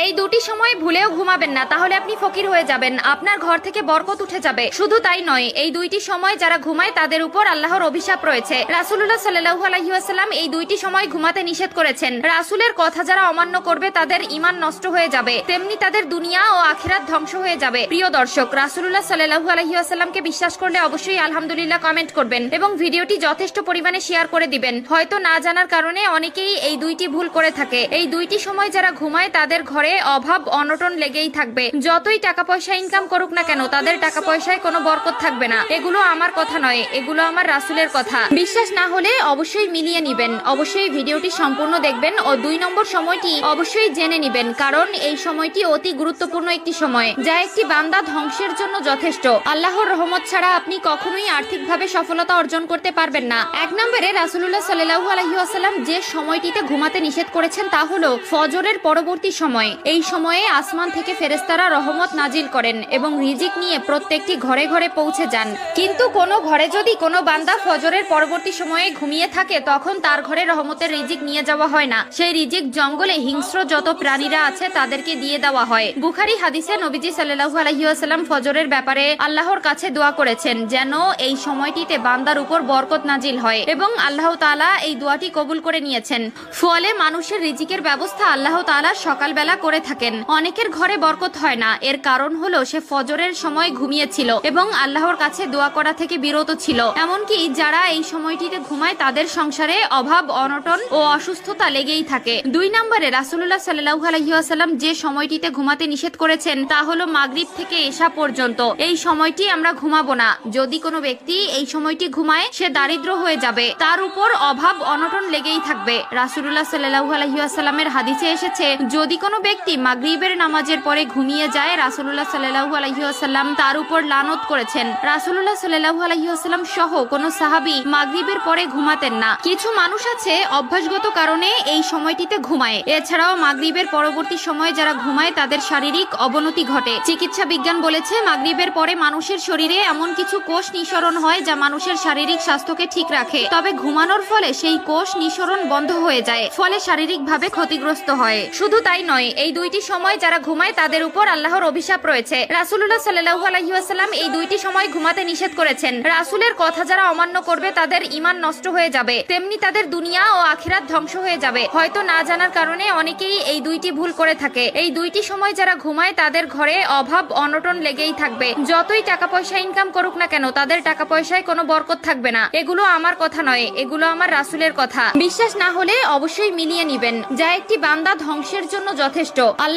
এই দুটি সময় ভুলেও ঘুমাবেন না, তাহলে আপনি ফকির হয়ে যাবেন, আপনার ঘর থেকে বরকত উঠে যাবে। শুধু তাই নয়, এই দুইটি সময় যারা ঘুমায় তাদের উপর আল্লাহর অভিশাপ রয়েছে। রাসূলুল্লাহ সাল্লাল্লাহু আলাইহি ওয়াসাল্লাম এই দুইটি সময় ঘুমাতে নিষেধ করেছেন। রাসূলের কথা যারা অমান্য করবে তাদের ঈমান নষ্ট হয়ে যাবে, তেমনি তাদের দুনিয়া ও আখিরাত ধ্বংস হয়ে যাবে। প্রিয় দর্শক, রাসূলুল্লাহ সাল্লাল্লাহু আলাইহি ওয়াসাল্লামকে বিশ্বাস করলে অবশ্যই আলহামদুলিল্লাহ কমেন্ট করবেন এবং ভিডিওটি যথেষ্ট পরিমাণে শেয়ার করে দিবেন। হয়তো না জানার কারণে অনেকেই এই দুইটি ভুল করে থাকে। এই দুইটি সময় যারা ঘুমায় তাদের ঘরে অভাব অনটন লেগেই থাকবে। যতই টাকা পয়সা ইনকাম করুক না কেন, তাদের টাকা পয়সায় কোনো বরকত থাকবে না। এগুলো আমার কথা নয়, এগুলো আমার রাসূলের কথা। বিশ্বাস না হলে অবশ্যই মিলিয়ে নিবেন, অবশ্যই ভিডিওটি সম্পূর্ণ দেখবেন ও 2 নম্বর সময়টি অবশ্যই জেনে নিবেন, কারণ এই সময়টি অতি গুরুত্বপূর্ণ একটি সময়, যা একটি বান্দা ধ্বংসের জন্য যথেষ্ট। আল্লাহর রহমত ছাড়া আপনি কখনোই আর্থিকভাবে সফলতা অর্জন করতে পারবেন না। 1 নম্বরে রাসূলুল্লাহ সাল্লাল্লাহু আলাইহি ওয়াসাল্লাম যে সময়টিতে ঘুমাতে নিষেধ করেছেন তা হলো ফজরের পরবর্তী সময়। এই সময়ে আসমান থেকে ফেরেশতারা রহমত নাজিল করেন এবং রিজিক নিয়ে প্রত্যেকটি ঘরে ঘরে পৌঁছে যান। কিন্তু কোনো ঘরে যদি কোনো বান্দা ফজরের পরবর্তী সময়ে ঘুমিয়ে থাকে, তখন তার ঘরে রহমতের রিজিক নিয়ে যাওয়া হয় না। সেই রিজিক জঙ্গলে হিংস্র যত প্রাণীরা আছে তাদেরকে দিয়ে দেওয়া হয়। বুখারী হাদিসে নবীজি সাল্লাল্লাহু আলাইহি ওয়াসাল্লাম ফজরের ব্যাপারে আল্লাহর কাছে দোয়া করেছেন যেন এই সময়টিতে বান্দার উপর বরকত নাজিল হয়, এবং আল্লাহ তাআলা এই দোয়াটি কবুল করে নিয়েছেন। ফলে মানুষের রিজিকের ব্যবস্থা আল্লাহ তাআলা সকালবেলা করে থাকেন। অনেকের ঘরে বরকত হয় না, এর কারণ হলো সে ফজরের সময় ঘুমিয়েছিল এবং আল্লাহর কাছে দোয়া করা থেকে বিরত ছিল। এমনকি যারা এই সময়টিতে ঘুমায় তাদের সংসারে অভাব অনটন ও অসুস্থতা লেগেই থাকে। 2 নম্বরে রাসূলুল্লাহ সাল্লাল্লাহু আলাইহি ওয়াসাল্লাম যে সময়টিতে ঘুমাতে নিষেধ করেছেন তা হলো মাগরিব থেকে এশা পর্যন্ত। এই সময়টি আমরা ঘুমাবো না। যদি কোনো ব্যক্তি এই সময়টি ঘুমায়, সে দারিদ্র হয়ে যাবে, তার উপর অভাব অনটন লেগেই থাকবে। রাসূলুল্লাহ সাল্লাল্লাহু আলাইহি ওয়াসাল্লামের হাদিসে এসেছে, যদি কোনো ব্যক্তি মাগরিবের নামাজের পরে ঘুমিয়ে যায়, রাসূলুল্লাহ সাল্লাল্লাহু আলাইহি ওয়াসাল্লাম তার উপর লানত করেছেন। রাসূলুল্লাহ সাল্লাল্লাহু আলাইহি ওয়াসাল্লাম সহ কোনো সাহাবী মাগরিবের পরে ঘুমাতেন না। কিছু মানুষ আছে অভ্যাসগত কারণে এই সময়টিতে ঘুমায়। এছাড়াও মাগরিবের পরবর্তী সময়ে যারা ঘুমায় তাদের শারীরিক অবনতি ঘটে। চিকিৎসা বিজ্ঞান বলেছে, মাগরিবের পরে মানুষের শরীরে এমন কিছু কোষ নিঃসরণ হয় যা মানুষের শারীরিক স্বাস্থ্যকে ঠিক রাখে। তবে ঘুমানোর ফলে সেই কোষ নিঃসরণ বন্ধ হয়ে যায়, ফলে শারীরিকভাবে ক্ষতিগ্রস্ত হয়। শুধু তাই নয়, এই দুইটি সময় যারা ঘুমায় তাদের উপর আল্লাহর অভিশাপ রয়েছে। রাসূলুল্লাহ সাল্লাল্লাহু আলাইহি ওয়াসাল্লাম এই দুইটি সময় ঘুমাতে নিষেধ করেছেন। রাসূলের কথা যারা অমান্য করবে তাদের ঈমান নষ্ট হয়ে যাবে, তেমনি তাদের দুনিয়া ও আখিরাত ধ্বংস হয়ে যাবে। হয়তো না জানার কারণে অনেকেই এই দুইটি ভুল করে থাকে। এই দুইটি সময় যারা ঘুমায় তাদের ঘরে অভাব অনটন লেগেই থাকবে। যতই টাকা পয়সা ইনকাম করুক না কেন, তাদের টাকা পয়সায় কোনো বরকত থাকবে না। এগুলো আমার কথা নয়, এগুলো আমার রাসূলের কথা। বিশ্বাস না হলে অবশ্যই মিলিয়ে নিবেন, যা একটি বান্দা ধ্বংসের জন্য যথেষ্ট। আল্লাহ